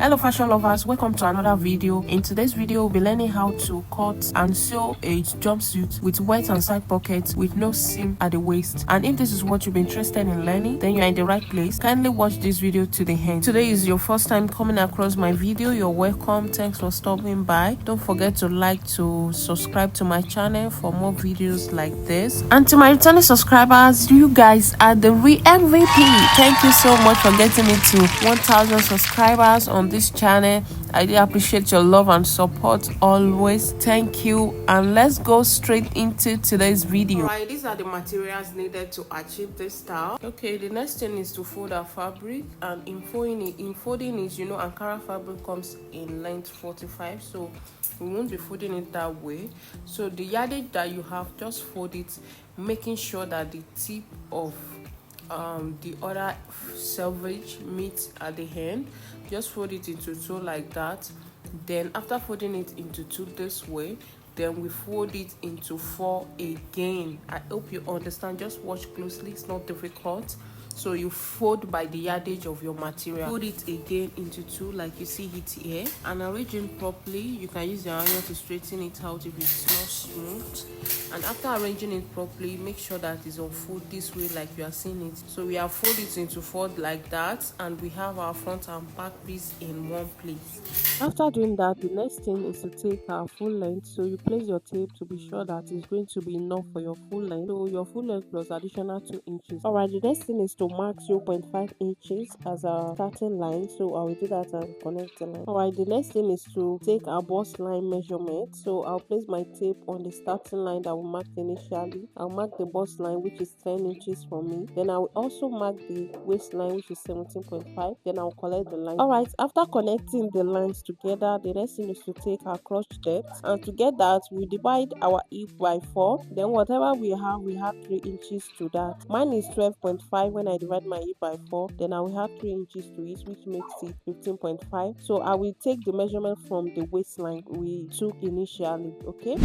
Hello fashion lovers, welcome to another video. In today's video we'll be learning how to cut and sew a jumpsuit with welt and side pockets with no seam at the waist. And if this is what you've been interested in learning, then you're in the right place. Kindly watch this video to the end. Today is your first time coming across my video, you're welcome. Thanks for stopping by. Don't forget to like, to subscribe to my channel for more videos like this. And to my returning subscribers, you guys are the real MVP. Thank you so much for getting me to 1000 subscribers on this channel. I do appreciate your love and support always. Thank you, and let's go straight into today's video. Alright, these are the materials needed to achieve this style. Okay, the next thing is to fold our fabric, and in folding it, you know, Ankara fabric comes in length 45, so we won't be folding it that way. So the yardage that you have, just fold it, making sure that the tip of the other selvage meets at the end. Just fold it into two like that. Then after folding it into two this way, then we fold it into four again. I hope you understand. Just watch closely, it's not difficult. So you fold by the yardage of your material, fold it again into two like you see it here, and arrange it properly. You can use the iron to straighten it out if it's not smooth. And after arranging it properly, make sure that it's on fold this way like you are seeing it. So we have folded it into four like that, and we have our front and back piece in one place. After doing that, the next thing is to take our full length. So you place your tape to be sure that it's going to be enough for your full length. So your full length plus additional 2 inches. Alright, the next thing is to mark 0.5 inches as our starting line. So I will do that and connect the line. Alright, the next thing is to take our bust line measurement. So I'll place my tape on the starting line that we marked initially. I'll mark the bust line, which is 10 inches for me. Then I will also mark the waistline, which is 17.5. Then I'll collect the line. Alright, after connecting the lines together, the next thing is to take our crotch depth, and to get that we divide our hip by 4. Then whatever we have 3 inches to that. Mine is 12.5. When I divide my hip by 4, then I will have 3 inches to it, which makes it 15.5. So I will take the measurement from the waistline we took initially. Okay.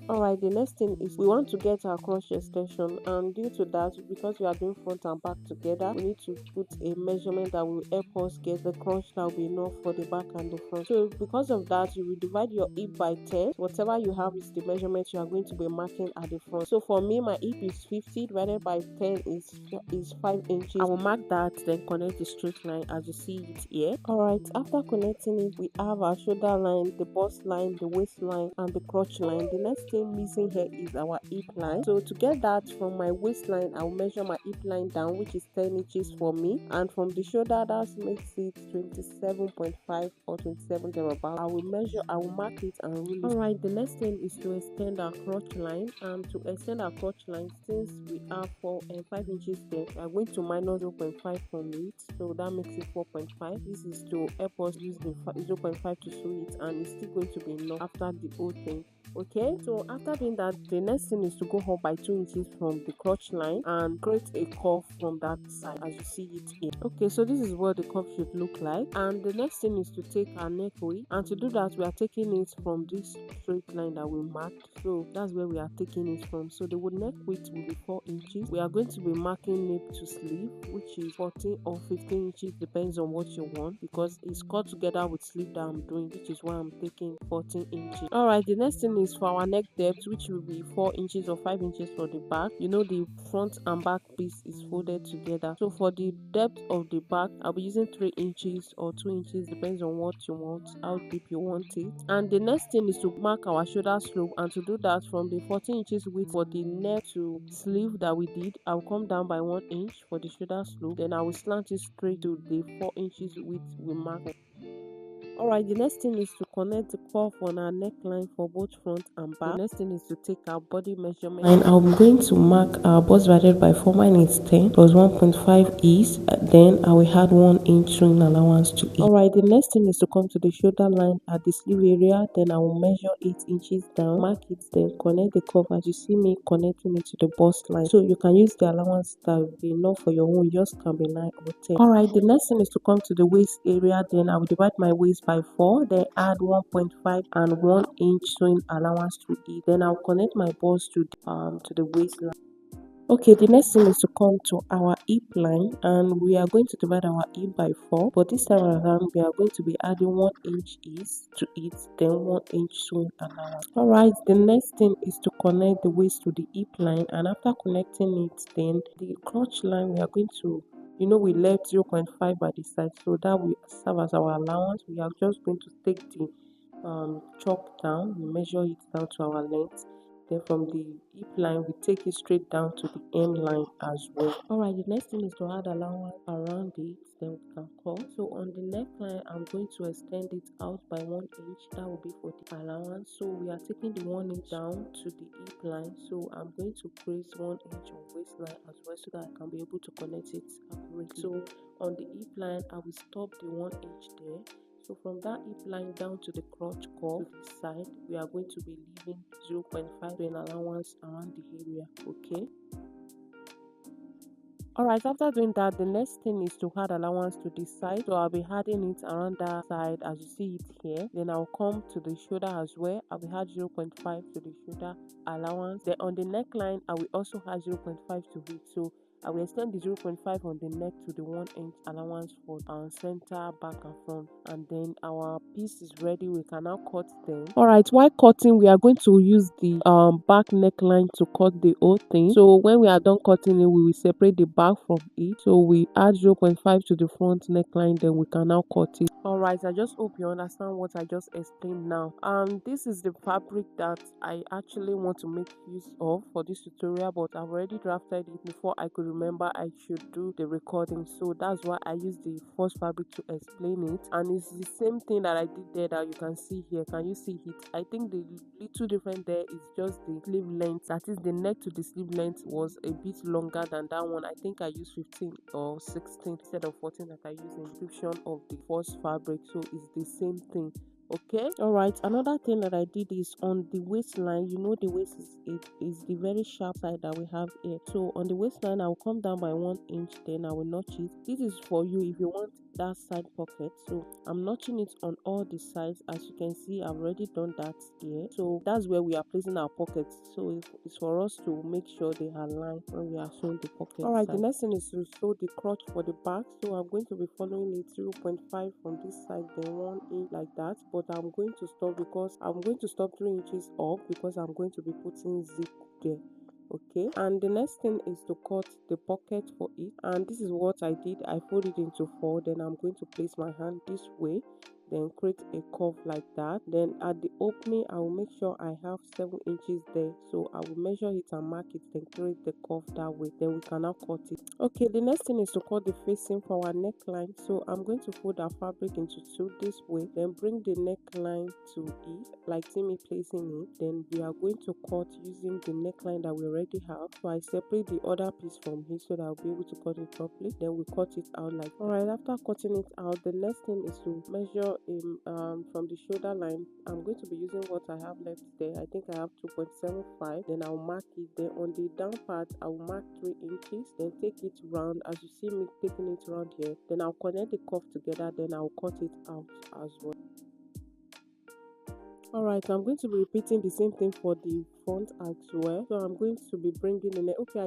Alright, the next thing is we want to get our crotch extension, and due to that, because we are doing front and back together, we need to put a measurement that will help us get the crotch that will be enough for the back and the front. So because of that, you will divide your hip by 10. Whatever you have is the measurement you are going to be marking at the front. So for me, my hip is 50 divided by 10 is 5 inches. I will mark that, then connect the straight line as you see it here. Alright, after connecting it, we have our shoulder line, the bust line, the waistline, and the crotch line. The next thing missing here is our hip line. So to get that from my waistline, I will measure my hip line down, which is 10 inches for me, and from the shoulder that makes it 27.5 or 27 thereabout. I will mark it and rule it. Alright, the next thing is to extend our crotch line, and to extend our crotch line, since we have 4 and 5 inches there, we are going to minus 0.5 from it, so that makes it 4.5. This is to help us use the 0.5 to sew it, and it's still going to be enough after the whole thing. Okay, so after doing that, the next thing is to go up by 2 inches from the crotch line and create a curve from that side as you see it here. Okay, so this is what the curve should look like, and the next thing is to take our neck width, and to do that we are taking it from this straight line that we marked. So that's where we are taking it from. So the neck width will be 4 inches. We are going to be marking nape to sleeve, which is 14 or 15 inches, depends on what you want, because it's cut together with sleeve that I'm doing, which is why I'm taking 14 inches. Alright, the next thing is for our neck depth, which will be 4 inches or 5 inches for the back. You know, the front and back piece is folded together. So for the depth of the back, I'll be using 3 inches or 2 inches, depends on what you want, how deep you want it. And the next thing is to mark our shoulder slope, and to do that, from the 14 inches width for the neck to sleeve that we did, I'll come down by 1 inch for the shoulder slope. Then I will slant it straight to the 4 inches width we marked. Alright, the next thing is to connect the curve on our neckline for both front and back. The next thing is to take our body measurement, and I'm going to mark our bust divided by 4. Mine is 10 plus 1.5 is, then I will add 1 inch sewing allowance to it. Alright, the next thing is to come to the shoulder line at the sleeve area. Then I will measure 8 inches down, mark it, then connect the curve as you see me connecting it to the bust line. So you can use the allowance that will be enough for your own. Yours can be 9 or 10. Alright, the next thing is to come to the waist area. Then I will divide my waist by 4, then add 1.5 and 1 inch sewing allowance to it. Then I'll connect my bust to the waistline. Okay, the next thing is to come to our hip line, and we are going to divide our hip by 4, but this time around we are going to be adding 1 inch ease to it, then 1 inch swing allowance. Alright, the next thing is to connect the waist to the hip line, and after connecting it, then the crotch line we are going to, we left 0.5 by the side, so that will serve as our allowance. We are just going to take the chalk down, we measure it down to our length. Then from the hip line, we take it straight down to the hem line as well. Alright, the next thing is to add allowance around it, then we can cut. So on the neckline, I'm going to extend it out by 1 inch. That will be for the allowance. So we are taking the 1 inch down to the hip line. So I'm going to place 1 inch on waistline as well, so that I can be able to connect it accurately. So on the hip line, I will stop the 1 inch there. So from that hip line down to the crotch curve to the side, we are going to be leaving 0.5 to an allowance around the area. Okay. Alright, after doing that, the next thing is to add allowance to this side. So I'll be adding it around that side as you see it here. Then I'll come to the shoulder as well. I will add 0.5 to the shoulder allowance. Then on the neckline, I will also add 0.5 to it. So I will extend the 0.5 on the neck to the 1 inch allowance for our center, back and front. And then our piece is ready. We can now cut them. Alright, while cutting, we are going to use the back neckline to cut the whole thing. So when we are done cutting it, we will separate the back from it. So we add 0.5 to the front neckline, then we can now cut it. Alright, I just hope you understand what I just explained now. This is the fabric that I actually want to make use of for this tutorial, but I've already drafted it before I could remember I should do the recording. So that's why I used the first fabric to explain it, and it's the same thing that I did there that you can see here. Can you see it? I think the little difference there is just the sleeve length. That is, the neck to the sleeve length was a bit longer than that one. I think I used 15 or 16 instead of 14 that I used in the description of the first fabric. So it's the same thing. Okay. Alright, another thing that I did is on the waistline. The waist is the very sharp side that we have here. So on the waistline, I will come down by 1 inch, then I will notch it. This is for you if you want that side pocket. So I'm notching it on all the sides. As you can see, I've already done that here. So that's where we are placing our pockets. So it's for us to make sure they align when we are sewing the pocket. Alright, the next thing is to sew the crotch for the back. So I'm going to be following it 0.5 from this side, then 1 inch like that. But I'm going to stop because I'm going to stop 3 inches up because I'm going to be putting zip there. Okay, and the next thing is to cut the pocket for it, and this is what I did. I fold it into 4, then I'm going to place my hand this way, then create a curve like that. Then at the opening, I will make sure I have 7 inches there, so I will measure it and mark it, then create the curve that way. Then we can now cut it. Okay, the next thing is to cut the facing for our neckline. So I'm going to fold our fabric into 2 this way, then bring the neckline to it, like see me placing it. Then we are going to cut using the neckline that we already have. So I separate the other piece from here so that I'll be able to cut it properly. Then we cut it out like that. Alright, after cutting it out, the next thing is to measure from the shoulder line. I'm going to be using what I have left there. I think I have 2.75. Then I'll mark it. Then on the down part, I will mark 3 inches. Then take it round as you see me taking it round here. Then I'll connect the curve together. Then I'll cut it out as well. Alright, I'm going to be repeating the same thing for the front as well. So I'm going to be bringing the neck. Okay,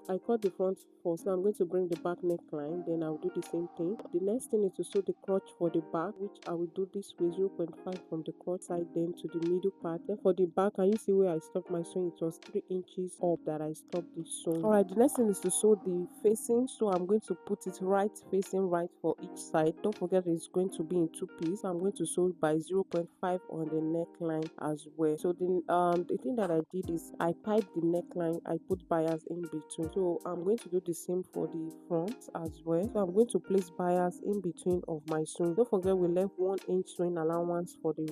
I cut the front first. Now I'm going to bring the back neckline. Then I'll do the same thing. The next thing is to sew the crotch for the back, which I will do this way, 0.5 from the crotch side, then to the middle part. Then for the back, can you see where I stopped my sewing? It was 3 inches up that I stopped the sewing. Alright, the next thing is to sew the facing. So I'm going to put it right facing right for each side. Don't forget it's going to be in 2 pieces. I'm going to sew by 0.5 on the neckline as well. So the thing that I did is I piped the neckline, I put bias in between. So I'm going to do the same for the front as well. So I'm going to place bias in between of my sewing. Don't forget we left 1 inch sewing allowance for the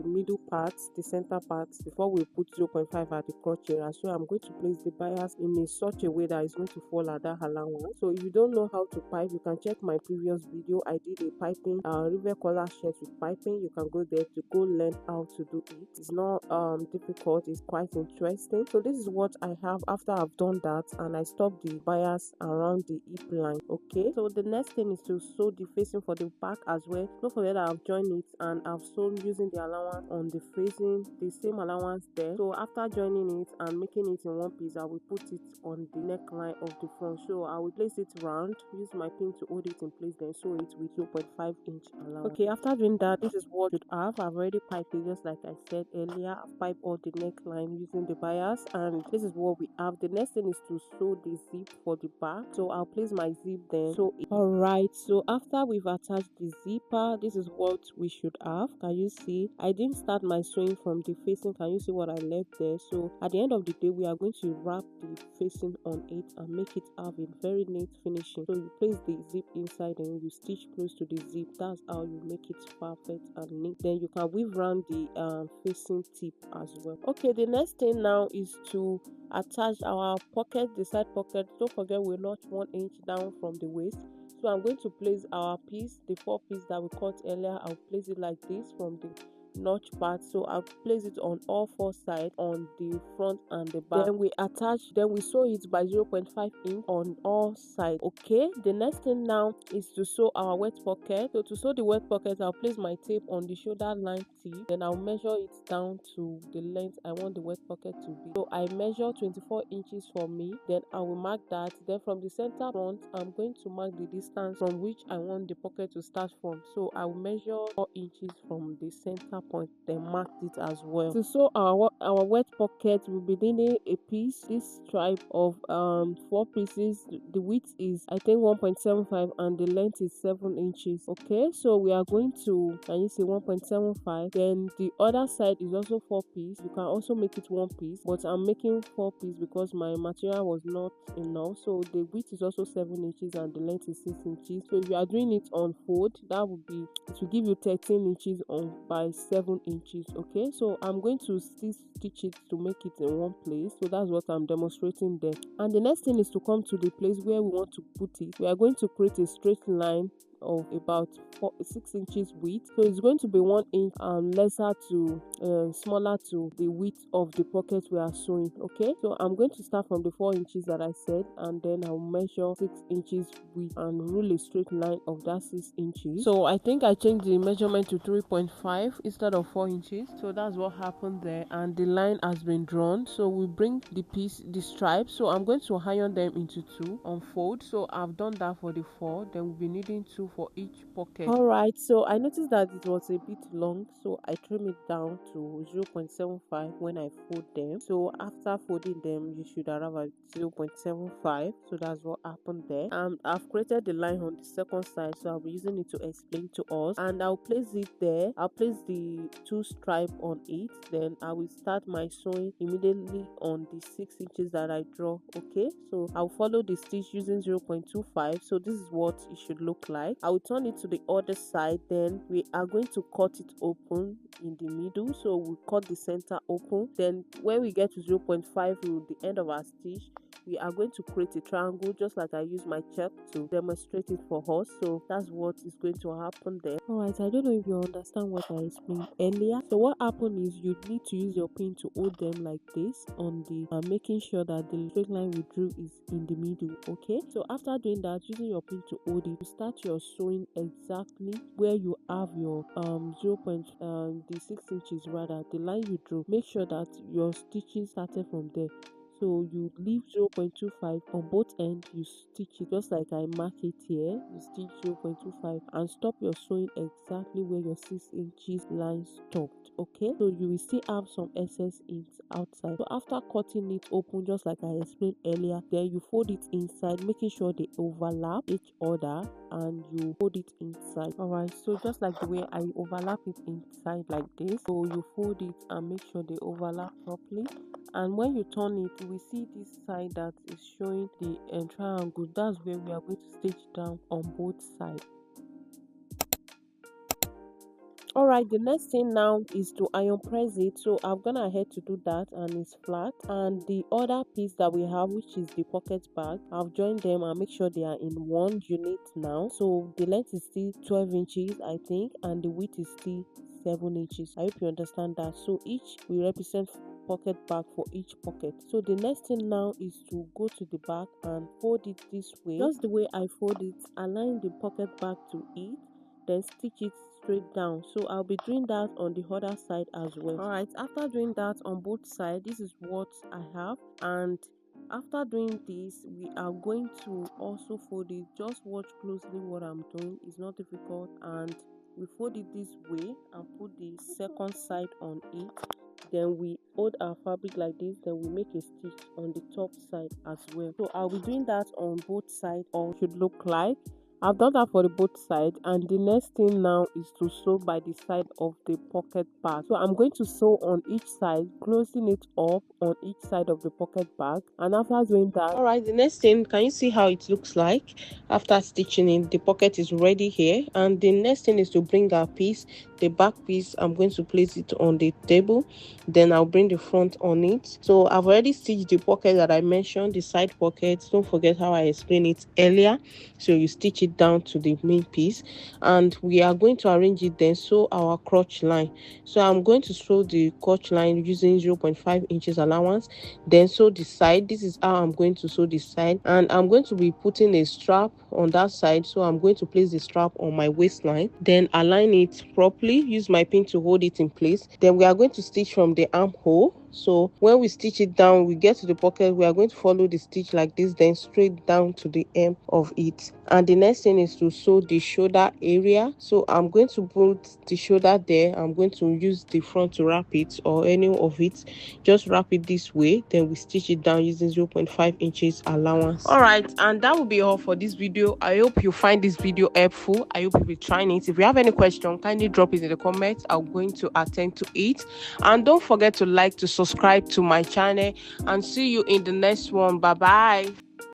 middle parts, the center parts, before we put 0.5 at the crotch area. So I'm going to place the bias in such a way that it's going to fall at that allowance. So if you don't know how to pipe, you can check my previous video. I did a piping river collar shirt with piping. You can go there to go learn how to do it. It's not difficult. is quite interesting. So this is what I have after I've done that, and I stopped the bias around the hip line. Okay, so the next thing is to sew the facing for the back as well. Don't forget that I've joined it and I've sewn using the allowance on the facing, the same allowance there. So after joining it and making it in one piece, I will put it on the neckline of the front. So I will place it round, use my pin to hold it in place, then sew it with 0.5-inch allowance. Okay, after doing that, this is what you should have. I've already piped it just like I said earlier. I've piped all the neckline using the bias, and this is what we have. The next thing is to sew the zip for the back. So I'll place my zip then. So alright, so after we've attached the zipper, this is what we should have. Can you see? I didn't start my sewing from the facing. Can you see what I left there? So at the end of the day, we are going to wrap the facing on it and make it have a very neat finishing. So you place the zip inside and you stitch close to the zip. That's how you make it perfect and neat. Then you can weave around the facing tip as well. Okay, the next thing now is to attach our pocket, the side pocket. Don't forget we notch 1 inch down from the waist. So I'm going to place our piece, the 4 piece that we cut earlier. I'll place it like this from the notch part. So I'll place it on all 4 sides, on the front and the back. Then we sew it by 0.5-inch on all sides. Okay, the next thing now is to sew our wet pocket. So to sew the wet pocket, I'll place my tape on the shoulder line tip, then I'll measure it down to the length I want the wet pocket to be. So I measure 24 inches for me, then I will mark that. Then from the center front, I'm going to mark the distance from which I want the pocket to start from. So I will measure 4 inches from the center point, then mark it as well. To sew our wet pocket, we'll be needing a piece. This stripe of 4 pieces. The width is I think 1.75 and the length is 7 inches. Okay, so we are going to, can you see, 1.75. Then the other side is also 4 piece. You can also make it 1 piece, but I'm making 4 piece because my material was not enough. So the width is also 7 inches and the length is 6 inches. So if you are doing it on fold, that would be, it will give you 13 inches on by 7 inches. Okay, so I'm going to still stitch it to make it in one place. So that's what I'm demonstrating there. And the next thing is to come to the place where we want to put it. We are going to create a straight line of about 6 inches width. So it's going to be 1 inch lesser to smaller to the width of the pocket we are sewing. Okay, so I'm going to start from the 4 inches that I said, and then I'll measure 6 inches width and rule a straight line of that 6 inches. So I think I changed the measurement to 3.5 instead of 4 inches. So that's what happened there, and the line has been drawn. So we bring the piece, the stripe. So I'm going to iron them into 2 on fold. So I've done that for the 4. Then we'll be needing 2 for each pocket. All right, so I noticed that it was a bit long, so I trim it down to 0.75 when I fold them. So after folding them, you should arrive at 0.75. So that's what happened there. I've created the line on the second side, so I'll be using it to explain to us, and I'll place it there. I'll place the 2 stripe on it, then I will start my sewing immediately on the 6 inches that I draw. Okay, so I'll follow the stitch using 0.25. so this is what it should look like. I will turn it to the other side, then we are going to cut it open in the middle. So we cut the center open, then when we get to 0.5 to the end of our stitch, we are going to create a triangle, just like I use my chalk to demonstrate it for us. So that's what is going to happen there. All right, I don't know if you understand what I explained earlier. So what happened is you need to use your pin to hold them like this on the making sure that the straight line we drew is in the middle. Okay, so after doing that, using your pin to hold it, you start your sewing exactly where you have your the 6 inches, rather the line you drew. Make sure that your stitching started from there. So you leave 0.25 on both ends, you stitch it just like I mark it here. You stitch 0.25 and stop your sewing exactly where your 6 inches line stopped. Okay, so you will still have some excess ink outside. So after cutting it open, just like I explained earlier, then you fold it inside, making sure they overlap each other, and you fold it inside. All right, so just like the way I overlap it inside like this, so you fold it and make sure they overlap properly. And when you turn it, we see this side that is showing the triangle. That's where we are going to stitch down on both sides. All right, the next thing now is to iron press it. So I've gone ahead to do that, and it's flat. And the other piece that we have, which is the pocket bag, I've joined them and make sure they are in one unit now. So the length is still 12 inches, I think, and the width is still 7 inches. I hope you understand that. So each will represent pocket back for each pocket. So the next thing now is to go to the back and fold it this way, just the way I fold it. Align the pocket back to it, then stitch it straight down. So I'll be doing that on the other side as well. All right, after doing that on both sides, this is what I have. And after doing this, we are going to also fold it. Just watch closely what I'm doing. It's not difficult. And we fold it this way and put the second side on it. Then we hold our fabric like this, then we make a stitch on the top side as well. So I'll be doing that on both sides, or should look like. I've done that for the both sides, and the next thing now is to sew by the side of the pocket bag. So I'm going to sew on each side, closing it up on each side of the pocket bag. And after doing that, all right, the next thing, can you see how it looks like after stitching it? The pocket is ready here, and the next thing is to bring our piece, the back piece. I'm going to place it on the table, then I'll bring the front on it. So I've already stitched the pocket that I mentioned, the side pockets. Don't forget how I explained it earlier. So you stitch it down to the main piece, and we are going to arrange it, then sew our crotch line. So I'm going to sew the crotch line using 0.5 inches allowance, then sew the side. This is how I'm going to sew the side, and I'm going to be putting a strap on that side. So I'm going to place the strap on my waistline, then align it properly, use my pin to hold it in place. Then we are going to stitch from the armhole. So when we stitch it down, we get to the pocket, we are going to follow the stitch like this, then straight down to the hem of it. And the next thing is to sew the shoulder area. So I'm going to put the shoulder there. I'm going to use the front to wrap it, or any of it, just wrap it this way, then we stitch it down using 0.5 inches allowance. All right, and that will be all for this video. I hope you find this video helpful. I hope you'll be trying it. If you have any question, kindly drop it in the comments. I'm going to attend to it. And don't forget to like, to subscribe to my channel, and see you in the next one. Bye bye.